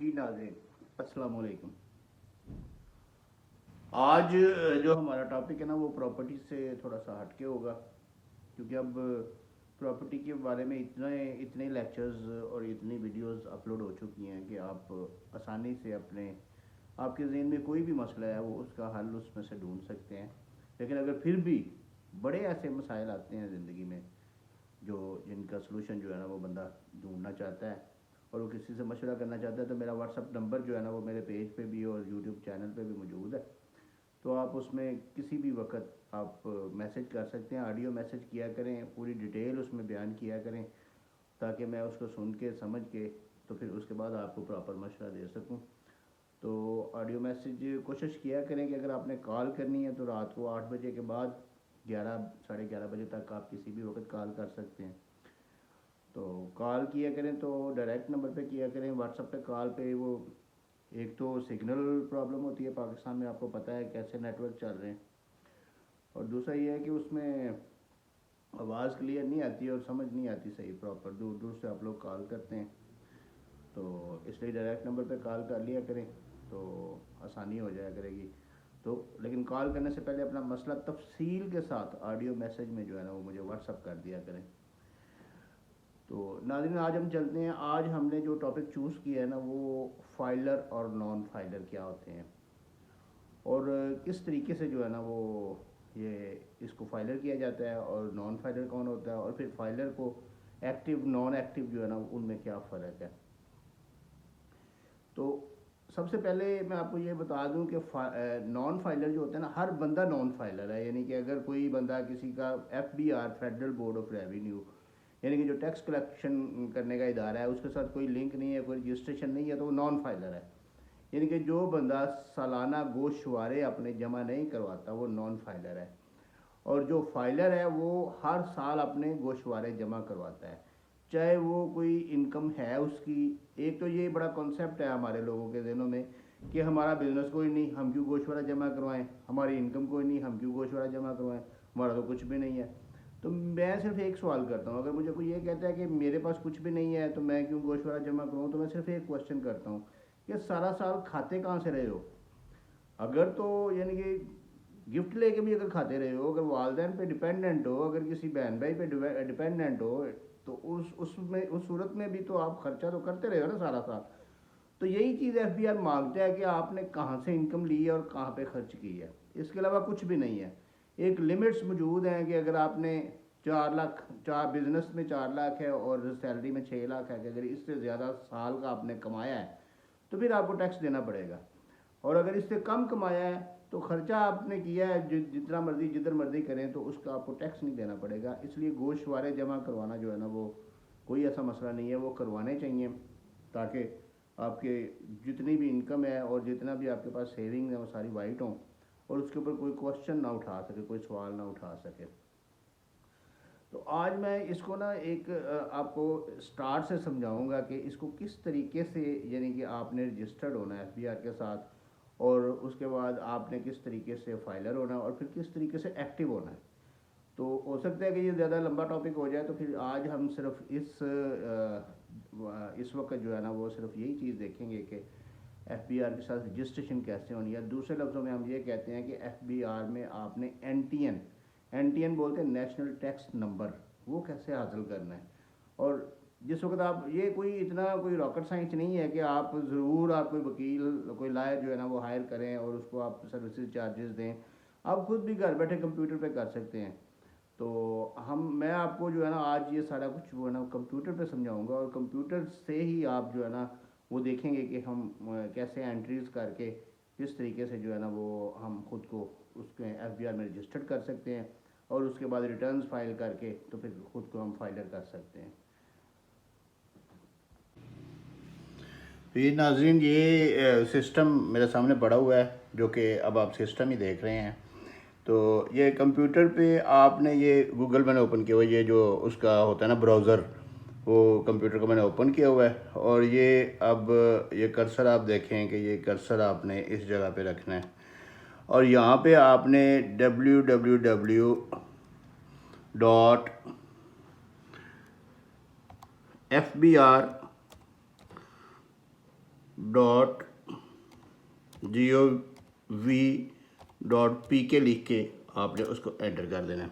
जी नाज़रीन, अस्सलाम वालेकुम। आज जो हमारा टॉपिक है ना वो प्रॉपर्टी से थोड़ा सा हटके होगा, क्योंकि अब प्रॉपर्टी के बारे में इतने इतने लेक्चर्स और इतनी वीडियोस अपलोड हो चुकी हैं कि आप आसानी से आपके ज़हन में कोई भी मसला है वो उसका हल उसमें से ढूंढ सकते हैं। लेकिन अगर फिर भी बड़े ऐसे मसाइल आते हैं ज़िंदगी में जो जिनका सलूशन जो है ना वो बंदा ढूंढना चाहता है और वो किसी से मशवरा करना चाहता है, तो मेरा व्हाट्सअप नंबर जो है ना वो मेरे पेज पे भी और यूट्यूब चैनल पे भी मौजूद है। तो आप उसमें किसी भी वक्त आप मैसेज कर सकते हैं, ऑडियो मैसेज किया करें, पूरी डिटेल उसमें बयान किया करें ताकि मैं उसको सुन के समझ के तो फिर उसके बाद आपको प्रॉपर मशवरा दे सकूं। तो ऑडियो मैसेज कोशिश किया करें कि अगर आपने कॉल करनी है तो रात को 8 बजे के बाद 11 साढ़े 11 बजे तक आप किसी भी वक्त कॉल कर सकते हैं। तो कॉल किया करें तो डायरेक्ट नंबर पे किया करें। व्हाट्सएप पे कॉल पे वो एक तो सिग्नल प्रॉब्लम होती है पाकिस्तान में, आपको पता है कैसे नेटवर्क चल रहे हैं, और दूसरा ये है कि उसमें आवाज़ क्लियर नहीं आती और समझ नहीं आती सही प्रॉपर, दूर दूर से आप लोग कॉल करते हैं। तो इसलिए डायरेक्ट नंबर पे कॉल कर लिया करें तो आसानी हो जाया करेगी। तो लेकिन कॉल करने से पहले अपना मसला तफसील के साथ ऑडियो मैसेज में जो है ना वो मुझे व्हाट्सअप कर दिया करें। तो नाज़रीन, आज हम चलते हैं। आज हमने जो टॉपिक चूज़ किया है ना वो फाइलर और नॉन फाइलर क्या होते हैं और किस तरीके से जो है ना वो ये इसको फाइलर किया जाता है और नॉन फाइलर कौन होता है, और फिर फाइलर को एक्टिव नॉन एक्टिव जो है ना उनमें क्या फ़र्क है। तो सबसे पहले मैं आपको ये बता दूं कि नॉन फाइलर जो होता है ना, हर बंदा नॉन फाइलर है। यानी कि अगर कोई बंदा किसी का FBR federal board of revenue यानी कि जो टैक्स कलेक्शन करने का इदारा है उसके साथ कोई लिंक नहीं है, कोई रजिस्ट्रेशन नहीं है, तो वो नॉन फाइलर है। यानी कि जो बंदा सालाना गोशवारे अपने जमा नहीं करवाता वो नॉन फाइलर है, और जो फाइलर है वो हर साल अपने गोशवारे जमा करवाता है, चाहे वो कोई इनकम है उसकी। एक तो ये बड़ा कॉन्सेप्ट है हमारे लोगों के दिनों में कि हमारा बिजनेस कोई नहीं, हम क्यों गोशवारा जमा करवाएं, हमारी इनकम कोई नहीं, हम क्यों गोशवारा जमा करवाएं, हमारा तो कुछ भी नहीं है। तो मैं सिर्फ एक सवाल करता हूँ, अगर मुझे कोई ये कहता है कि मेरे पास कुछ भी नहीं है तो मैं क्यों गोशवारा जमा करवाऊँ, तो मैं सिर्फ एक क्वेश्चन करता हूँ कि सारा साल खाते कहाँ से रहे हो। अगर तो यानी कि गिफ्ट लेके भी अगर खाते रहे हो, अगर वालदेन पे डिपेंडेंट हो, अगर किसी बहन भाई पे डिपेंडेंट हो, तो उस सूरत में भी तो आप खर्चा तो करते रहे हो ना सारा साल। तो यही चीज़ FBR मांगता है कि आपने कहाँ से इनकम ली है और कहाँ पे खर्च की है, इसके अलावा कुछ भी नहीं है। एक लिमिट्स मौजूद हैं कि अगर आपने 4 लाख, चार बिजनेस में 4 लाख है और सैलरी में 6 लाख है, कि अगर इससे ज़्यादा साल का आपने कमाया है तो फिर आपको टैक्स देना पड़ेगा। और अगर इससे कम कमाया है तो खर्चा आपने किया है जितना मर्जी जिधर मर्जी करें तो उसका आपको टैक्स नहीं देना पड़ेगा। इसलिए गोशवारे जमा करवाना जो है ना वो कोई ऐसा मसला नहीं है, वो करवाने चाहिए ताकि आपके जितनी भी इनकम है और जितना भी आपके पास सेविंग है वो सारी वाइट हों और उसके ऊपर कोई क्वेश्चन ना उठा सके, कोई सवाल ना उठा सके। तो आज मैं इसको ना एक आपको स्टार्ट से समझाऊंगा कि इसको किस तरीके से यानी कि आपने रजिस्टर्ड होना है FBR के साथ, और उसके बाद आपने किस तरीके से फाइलर होना है और फिर किस तरीके से एक्टिव होना है। तो हो सकता है कि ये ज़्यादा लंबा टॉपिक हो जाए, तो फिर आज हम सिर्फ इस वक्त जो है ना वो सिर्फ यही चीज़ देखेंगे कि FBR के साथ रजिस्ट्रेशन कैसे होनी है। दूसरे लफ्ज़ों में हम ये कहते हैं कि FBR में आपने NTN बोलते हैं, नेशनल टैक्स नंबर, वो कैसे हासिल करना है। और जिस वक्त आप ये कोई इतना कोई रॉकेट साइंस नहीं है कि आप ज़रूर आप कोई वकील कोई लायर जो है ना वो हायर करें और उसको आप सर्विसेज चार्जेस दें, आप खुद भी घर बैठे कंप्यूटर पे कर सकते हैं। तो मैं आपको जो है ना आज ये सारा कुछ जो है ना कंप्यूटर पे समझाऊंगा, और कंप्यूटर से ही आप जो है ना वो देखेंगे कि हम कैसे एंट्रीज करके किस तरीके से जो है ना वो हम खुद को उसके FBR में रजिस्टर्ड कर सकते हैं, और उसके बाद रिटर्न्स फाइल करके तो फिर खुद को हम फाइलर कर सकते हैं। तो ये नाजरीन, ये सिस्टम मेरे सामने पड़ा हुआ है जो कि अब आप सिस्टम ही देख रहे हैं। तो ये कंप्यूटर पे आपने ये गूगल मैंने ओपन किया हुआ है, ये जो उसका होता है ना ब्राउज़र, वो कंप्यूटर को मैंने ओपन किया हुआ है। और ये अब ये कर्सर आप देखें कि ये कर्सर आपने इस जगह पे रखना है, और यहाँ पे आपने www.fbr .gov.pk लिख के आपने उसको एंटर कर देना है।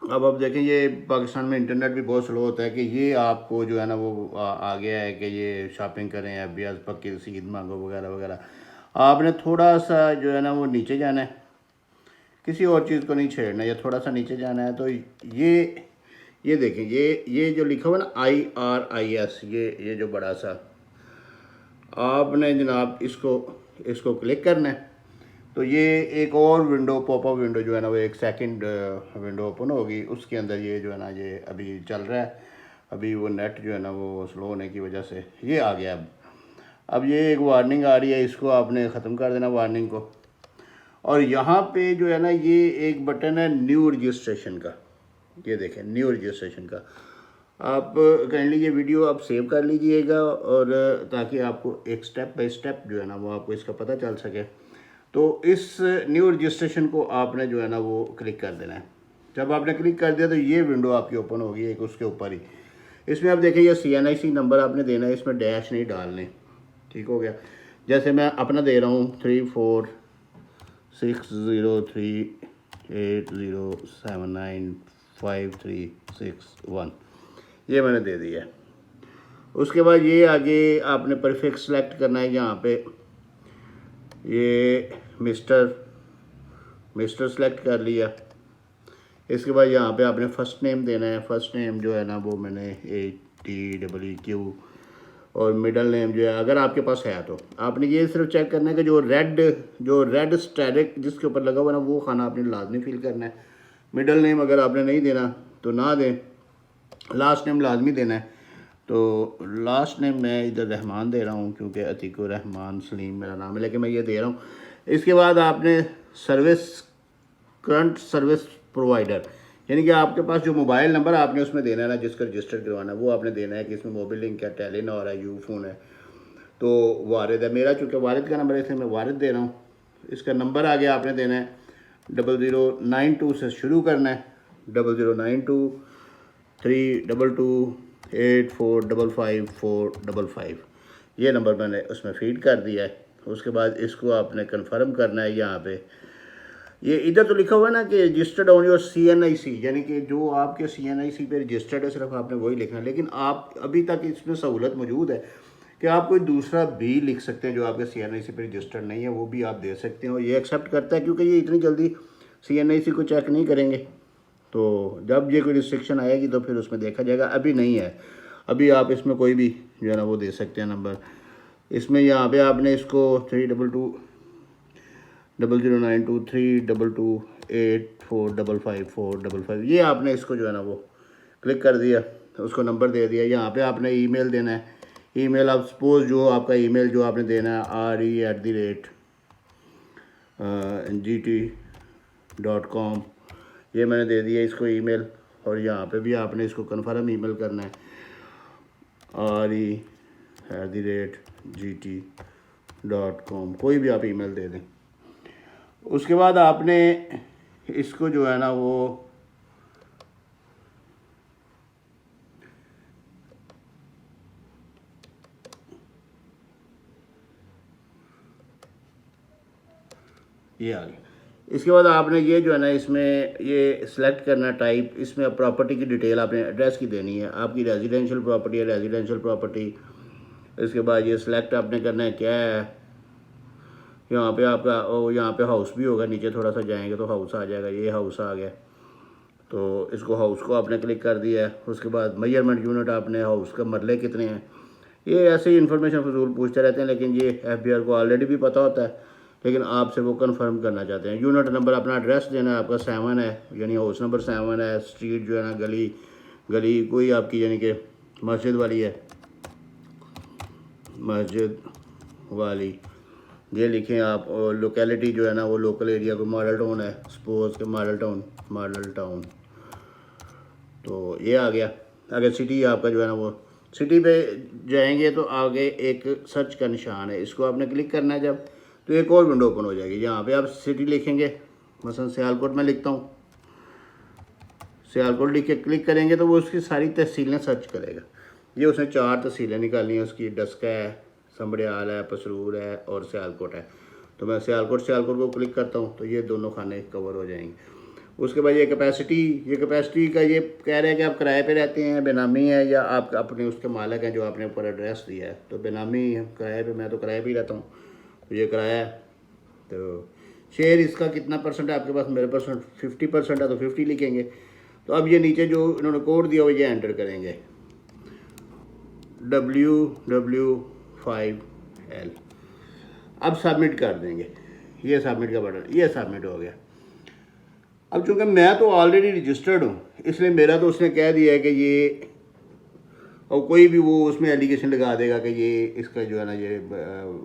अब आप देखें ये पाकिस्तान में इंटरनेट भी बहुत स्लो होता है कि ये आपको जो है ना वो आ गया है कि ये शॉपिंग करें या ब्याज पक्की रसीद मांगो वगैरह वगैरह। आपने थोड़ा सा जो है ना वो नीचे जाना है, किसी और चीज़ को नहीं छेड़ना, या थोड़ा सा नीचे जाना है। तो ये देखें, ये जो लिखा हुआ ना IRIS, ये जो बड़ा सा, आपने जनाब इसको क्लिक करना है। तो ये एक और विंडो, पॉपअप विंडो जो है ना वो एक सेकंड विंडो ओपन होगी। उसके अंदर ये जो है ना ये अभी चल रहा है, अभी वो नेट जो है ना वो स्लो होने की वजह से ये आ गया। अब ये एक वार्निंग आ रही है, इसको आपने ख़त्म कर देना वार्निंग को। और यहाँ पे जो है ना ये एक बटन है न्यू रजिस्ट्रेशन का, ये देखें न्यू रजिस्ट्रेशन का। आप काइंडली ये वीडियो आप सेव कर लीजिएगा, और ताकि आपको एक स्टेप बाय स्टेप जो है ना वो आपको इसका पता चल सके। तो इस न्यू रजिस्ट्रेशन को आपने जो है ना वो क्लिक कर देना है। जब आपने क्लिक कर दिया तो ये विंडो आपकी ओपन होगी एक उसके ऊपर ही। इसमें आप देखें ये CNIC नंबर आपने देना है, इसमें डैश नहीं डालने, ठीक हो गया। जैसे मैं अपना दे रहा हूँ 346038079536 1, ये मैंने दे दिया है। उसके बाद ये आगे आपने परफेक्ट सेलेक्ट करना है। यहाँ पे ये मिस्टर सेलेक्ट कर लिया। इसके बाद यहाँ पे आपने फ़र्स्ट नेम देना है। फ़र्स्ट नेम जो है ना वो मैंने ATEEQ, और मिडल नेम जो है अगर आपके पास है तो आपने ये सिर्फ चेक करना है कि जो रेड स्टैरिक जिसके ऊपर लगा हुआ ना वो खाना आपने लाजमी फिल करना है। मिडल नेम अगर आपने नहीं देना तो ना दें, लास्ट नेम लाजमी देना है। तो लास्ट नेम मैं इधर रहमान दे रहा हूँ, क्योंकि अतीकुर रहमान सलीम मेरा नाम है, लेकिन मैं ये दे रहा हूँ। इसके बाद आपने करंट सर्विस प्रोवाइडर, यानी कि आपके पास जो मोबाइल नंबर आपने उसमें देना है ना, जिसका रजिस्टर करवाना है वो आपने देना है कि इसमें मोबाइल लिंक है, टेलीनॉर है, यूफोन है, तो वारिद है। मेरा चूँकि वारिद का नंबर है इसलिए मैं वारिद दे रहा हूँ। इसका नंबर आगे आपने देना है 0092 से शुरू करना है, 00923228455455, ये नंबर मैंने उसमें फीड कर दिया है। उसके बाद इसको आपने कन्फर्म करना है। यहाँ पे ये इधर तो लिखा हुआ है ना कि रजिस्टर्ड ऑन योर CNIC, यानी कि जो आपके CNIC पे रजिस्टर्ड है सिर्फ आपने वही लिखना है। लेकिन आप अभी तक इसमें सहूलत मौजूद है कि आप कोई दूसरा भी लिख सकते हैं जो आपके CNIC पे रजिस्टर्ड नहीं है, वो भी आप दे सकते हैं। और ये एक्सेप्ट करता है, क्योंकि ये इतनी जल्दी CNIC को चेक नहीं करेंगे। तो जब ये कोई रिस्ट्रिक्शन आएगी तो फिर उसमें देखा जाएगा, अभी नहीं है। अभी आप इसमें कोई भी जो है ना वो दे सकते हैं नंबर। इसमें यहाँ पे आपने इसको 32200922322845555, ये आपने इसको जो है ना वो क्लिक कर दिया, उसको नंबर दे दिया। यहाँ पे आपने ईमेल देना है। ईमेल आप सपोज जो आपका ईमेल जो आपने देना है re@gt.com, ये मैंने दे दिया इसको ईमेल। और यहाँ पे भी आपने इसको कन्फर्म ईमेल करना है re@gt.com, कोई भी आप ईमेल दे दें। उसके बाद आपने इसको जो है ना वो ये आ गया। इसके बाद आपने ये जो है ना इसमें ये सिलेक्ट करना टाइप, इसमें प्रॉपर्टी की डिटेल आपने एड्रेस की देनी है, आपकी रेजिडेंशियल प्रॉपर्टी है रेजिडेंशियल प्रॉपर्टी। इसके बाद ये सिलेक्ट आपने करना है क्या है। यहाँ पे आपका यहाँ पे हाउस भी होगा, नीचे थोड़ा सा जाएंगे तो हाउस आ जाएगा, ये हाउस आ गया। तो इसको हाउस को आपने क्लिक कर दिया है। उसके बाद मेजरमेंट यूनिट आपने हाउस का मरले कितने हैं, ये ऐसे ही इन्फॉर्मेशन फजूल पूछते रहते हैं, लेकिन ये FBR को ऑलरेडी भी पता होता है, लेकिन आपसे वो कंफर्म करना चाहते हैं। यूनिट नंबर अपना एड्रेस देना है, आपका 7 है, यानी हाउस नंबर 7 है। स्ट्रीट जो है ना गली कोई आपकी यानी कि मस्जिद वाली है, मस्जिद वाली ये लिखें आप। और लोकेलिटी जो है ना वो लोकल एरिया को मॉडल टाउन है, सपोज के मॉडल टाउन, तो ये आ गया। अगर सिटी आपका जो है ना वो सिटी पे जाएंगे तो आगे एक सर्च का निशान है, इसको आपने क्लिक करना है जब, तो एक और विंडो ओपन हो जाएगी। यहाँ पे आप सिटी लिखेंगे, मसलन सियालकोट में लिखता हूँ, सियालकोट लिख के क्लिक करेंगे तो वो उसकी सारी तहसीलें सर्च करेगा। ये उसने 4 तहसीलें निकाली हैं उसकी, डस्का है, समड़ियाल है, पसरूर है और सियालकोट है। तो मैं सियालकोट को क्लिक करता हूँ तो ये दोनों खाने कवर हो जाएंगे। उसके बाद ये कैपेसिटी का ये कह रहे हैं कि आप किराए पे रहते हैं, बेनामी है, या आप अपने उसके मालिक हैं जो आपने ऊपर एड्रेस दिया है। तो बेनामी किराए पे, मैं तो किराए पे ही रहता हूँ, तो ये किराया है। तो शेयर इसका कितना परसेंट है आपके पास, मेरे पास 50% है तो 50 लिखेंगे। तो अब ये नीचे जो इन्होंने कोड दिया हुआ ये एंटर करेंगे, WW5L। अब सबमिट कर देंगे, ये सबमिट का बटन, ये सबमिट हो गया। अब चूंकि मैं तो ऑलरेडी रजिस्टर्ड हूँ, इसलिए मेरा तो उसने कह दिया है कि ये, और कोई भी वो उसमें एलिगेशन लगा देगा कि ये इसका जो है ना ये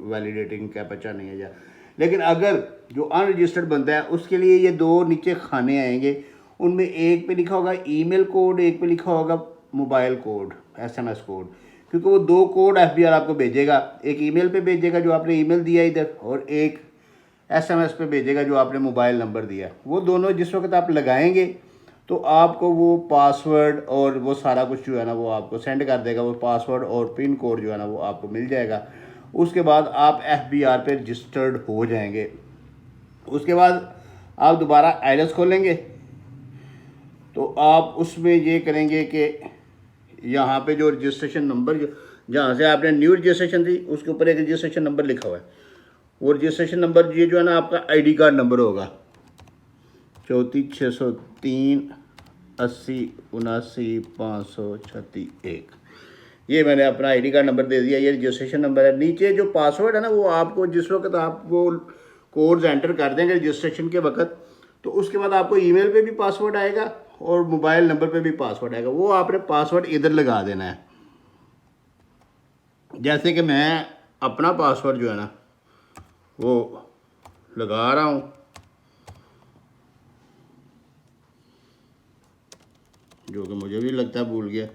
वैलिडेटिंग कैप्चा नहीं है या। लेकिन अगर जो अनरजिस्टर्ड बंदा है उसके लिए ये 2 नीचे खाने आएंगे, उनमें एक पे लिखा होगा ईमेल कोड, एक पे लिखा होगा मोबाइल कोड, SMS कोड। क्योंकि वो 2 कोड FBR आपको भेजेगा, एक ईमेल पे भेजेगा जो आपने ईमेल दिया इधर, और एक SMS पे भेजेगा जो आपने मोबाइल नंबर दिया। वो दोनों जिस वक्त आप लगाएंगे तो आपको वो पासवर्ड और वो सारा कुछ जो है ना वो आपको सेंड कर देगा, वो पासवर्ड और पिन कोड जो है ना वो आपको मिल जाएगा। उसके बाद आप FBR पे रजिस्टर्ड हो जाएंगे। उसके बाद आप दोबारा आइरस खोलेंगे तो आप उसमें ये करेंगे कि यहाँ पे जो रजिस्ट्रेशन नंबर जो जहाँ से आपने न्यू रजिस्ट्रेशन थी उसके ऊपर एक रजिस्ट्रेशन नंबर लिखा हुआ है, वो रजिस्ट्रेशन नंबर ये जो है ना आपका ID कार्ड नंबर होगा 34 603 80 79 536 1। ये मैंने अपना ID कार्ड नंबर दे दिया, ये रजिस्ट्रेशन नंबर है। नीचे जो पासवर्ड है ना वो आपको जिस वक्त आप वो कोड्स एंटर कर देंगे रजिस्ट्रेशन के वक्त, तो उसके बाद आपको ईमेल पे भी पासवर्ड आएगा और मोबाइल नंबर पे भी पासवर्ड आएगा। वो आपने पासवर्ड इधर लगा देना है। जैसे कि मैं अपना पासवर्ड जो है ना वो लगा रहा हूँ, जो कि मुझे भी लगता है भूल गया।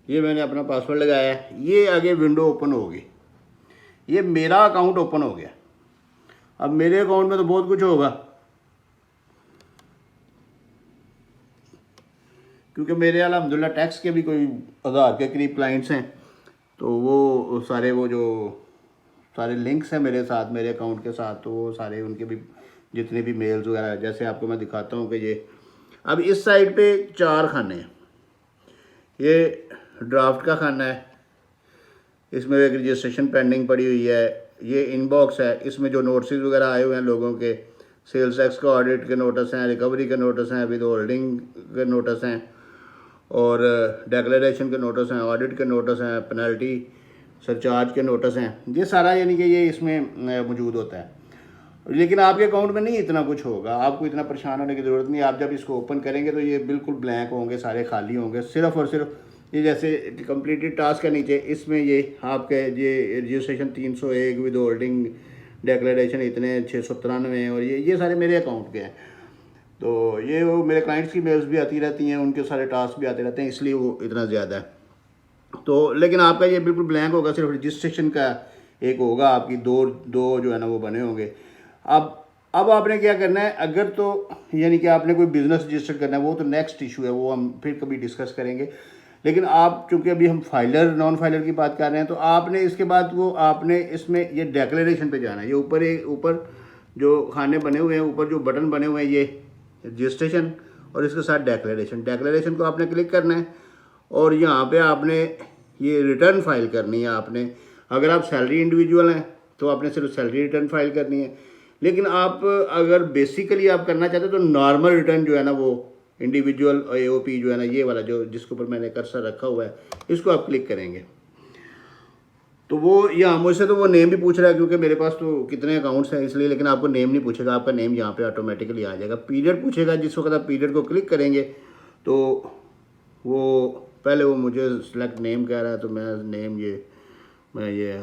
ये मैंने अपना पासवर्ड लगाया है, ये आगे विंडो ओपन होगी, ये मेरा अकाउंट ओपन हो गया। अब मेरे अकाउंट में तो बहुत कुछ होगा, क्योंकि मेरे अल्हम्दुलिल्लाह टैक्स के भी कोई 1000 के करीब क्लाइंट्स हैं। तो वो सारे वो जो सारे लिंक्स हैं मेरे साथ, मेरे अकाउंट के साथ, तो वो सारे उनके भी जितने भी मेल्स वगैरह, जैसे आपको मैं दिखाता हूँ कि ये अब इस साइड पे 4 खाने हैं। ये ड्राफ्ट का खाना है, इसमें एक रजिस्ट्रेशन पेंडिंग पड़ी हुई है। ये इनबॉक्स है, इसमें जो नोटिस वगैरह आए हुए हैं लोगों के, सेल्स टैक्स का ऑडिट के नोटिस हैं, रिकवरी के नोटिस हैं, विद होल्डिंग के नोटिस हैं, और डिक्लेरेशन के नोटिस हैं, ऑडिट के नोटिस हैं, पेनल्टी सरचार्ज के नोटिस हैं। ये सारा यानी कि ये इसमें मौजूद होता है। लेकिन आपके अकाउंट में नहीं इतना कुछ होगा, आपको इतना परेशान होने की ज़रूरत नहीं। आप जब इसको ओपन करेंगे तो ये बिल्कुल ब्लैंक होंगे, सारे खाली होंगे। सिर्फ़ और सिर्फ ये जैसे कंप्लीटेड टास्क के नीचे इसमें ये आपके ये रजिस्ट्रेशन 301 विद होल्डिंग डिक्लेरेशन इतने 693 और ये सारे मेरे अकाउंट के हैं। तो ये वो मेरे क्लाइंट्स की मेल्स भी आती रहती हैं, उनके सारे टास्क भी आते रहते हैं, इसलिए वो इतना ज़्यादा है। तो लेकिन आपका ये बिल्कुल ब्लैंक होगा, सिर्फ रजिस्ट्रेशन का एक होगा, आपकी दो जो है ना वो बने होंगे। अब आपने क्या करना है, अगर तो यानी कि आपने कोई बिज़नेस रजिस्टर करना है, वो तो नेक्स्ट इशू है, वो हम फिर कभी डिस्कस करेंगे। लेकिन आप चूँकि अभी हम फाइलर नॉन फाइलर की बात कर रहे हैं, तो आपने इसके बाद वो आपने इसमें ये डिक्लेरेशन पे जाना है। ये ऊपर जो खाने बने हुए हैं, ऊपर जो बटन बने हुए हैं, ये रजिस्ट्रेशन और इसके साथ डिक्लेरेशन को आपने क्लिक करना है। और यहाँ पे आपने ये रिटर्न फाइल करनी है। आपने अगर आप सैलरी इंडिविजुअल हैं तो आपने सिर्फ सैलरी रिटर्न फाइल करनी है। लेकिन आप अगर बेसिकली आप करना चाहते हो तो नॉर्मल रिटर्न जो है ना वो इंडिविजुअल AOP जो है ना, ये वाला जो जिसके ऊपर मैंने कर्सर रखा हुआ है, इसको आप क्लिक करेंगे तो वो यहाँ मुझसे तो वो नेम भी पूछ रहा है, क्योंकि मेरे पास तो कितने अकाउंट्स हैं इसलिए। लेकिन आपको नेम नहीं पूछेगा, आपका नेम यहाँ पे ऑटोमेटिकली आ जाएगा। पीरियड पूछेगा, जिस वक्त आप पीरियड को क्लिक करेंगे तो वो पहले वो मुझे सिलेक्ट नेम कह रहा है, तो मैं नेम मैं ये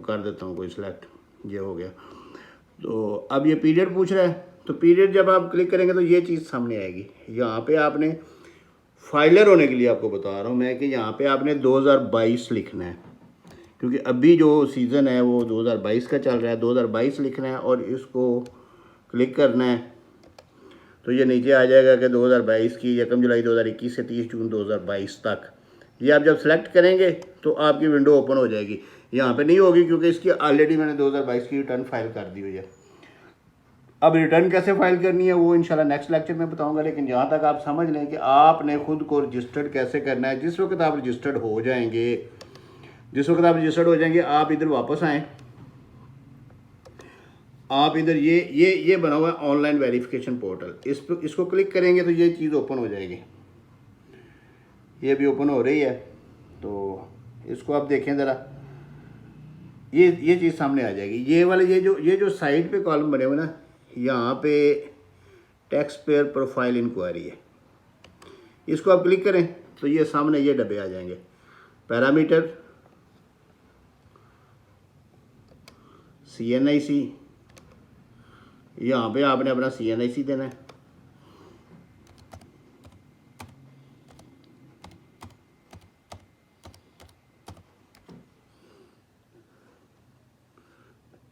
कर देता हूँ कोई सिलेक्ट, ये हो गया। तो अब ये पीरियड पूछ रहा है, तो पीरियड जब आप क्लिक करेंगे तो ये चीज़ सामने आएगी। यहाँ पे आपने फाइलर होने के लिए आपको बता रहा हूँ मैं कि यहाँ पे आपने 2022 लिखना है। क्योंकि अभी जो सीज़न है वो 2022 का चल रहा है, 2022 लिखना है और इसको क्लिक करना है तो ये नीचे आ जाएगा कि 2022 की 1 जुलाई 2021 से 30 जून 2022 तक। ये आप जब सेलेक्ट करेंगे तो आपकी विंडो ओपन हो जाएगी। यहाँ पे नहीं होगी क्योंकि इसकी ऑलरेडी मैंने 2022 की रिटर्न फाइल कर दी हुई है। अब रिटर्न कैसे फाइल करनी है वो इंशाल्लाह नेक्स्ट लेक्चर में बताऊंगा, लेकिन यहाँ तक आप समझ लें कि आपने खुद को रजिस्टर्ड कैसे करना है। जिस वक्त आप रजिस्टर्ड हो जाएंगे आप इधर वापस आएँ। आप इधर ये बना हुआ है ऑनलाइन वेरिफिकेशन पोर्टल, इसको क्लिक करेंगे तो ये चीज़ ओपन हो जाएगी। ये भी ओपन हो रही है तो इसको आप देखें ज़रा, ये चीज़ सामने आ जाएगी। ये वाले ये जो साइड पे कॉलम बने हुए ना, यहाँ पे टैक्स पेयर प्रोफाइल इंक्वायरी है, इसको आप क्लिक करें तो ये सामने ये डब्बे आ जाएंगे। पैरामीटर, CNIC, यहाँ पे आपने अपना CNIC देना है।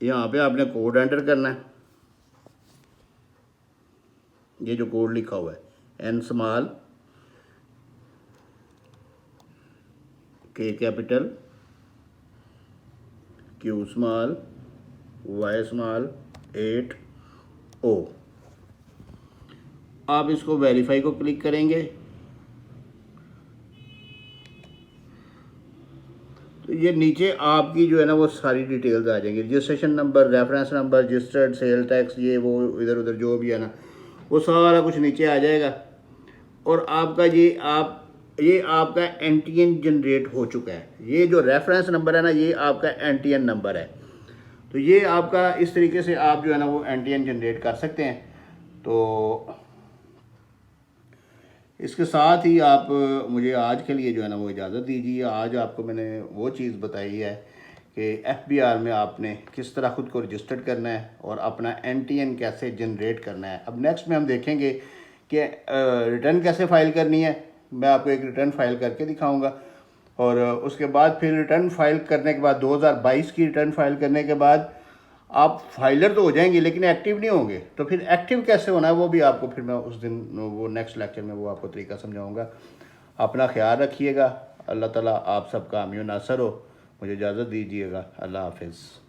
यहाँ पे आपने कोड एंटर करना है, ये जो कोड लिखा हुआ है N small K capital Q small Y small 8O। आप इसको वेरीफाई को क्लिक करेंगे तो ये नीचे आपकी जो है ना वो सारी डिटेल्स आ जाएंगी। Registration number, reference number, registered sale tax, ये वो इधर उधर जो भी है ना वो सारा कुछ नीचे आ जाएगा। और आपका ये आपका NTN जनरेट हो चुका है। ये जो रेफरेंस नंबर है ना ये आपका NTN नंबर है। तो ये आपका इस तरीके से आप जो है ना वो NTN जनरेट कर सकते हैं। तो इसके साथ ही आप मुझे आज के लिए जो है ना वो इजाज़त दीजिए। आज आपको मैंने वो चीज़ बताई है कि FBR में आपने किस तरह ख़ुद को रजिस्टर्ड करना है और अपना NTN कैसे जनरेट करना है। अब नेक्स्ट में हम देखेंगे कि रिटर्न कैसे फ़ाइल करनी है। मैं आपको एक रिटर्न फ़ाइल करके दिखाऊंगा और उसके बाद फिर रिटर्न फ़ाइल करने के बाद 2022 की रिटर्न फ़ाइल करने के बाद आप फाइलर तो हो जाएंगे लेकिन एक्टिव नहीं होंगे। तो फिर एक्टिव कैसे होना है वो भी आपको फिर मैं उस दिन वो नेक्स्ट लेक्चर में वो आपको तरीका समझाऊंगा। अपना ख्याल रखिएगा। अल्लाह ताला आप सबका आमीन नासर हो। मुझे इजाज़त दीजिएगा। अल्लाह हाफिज़।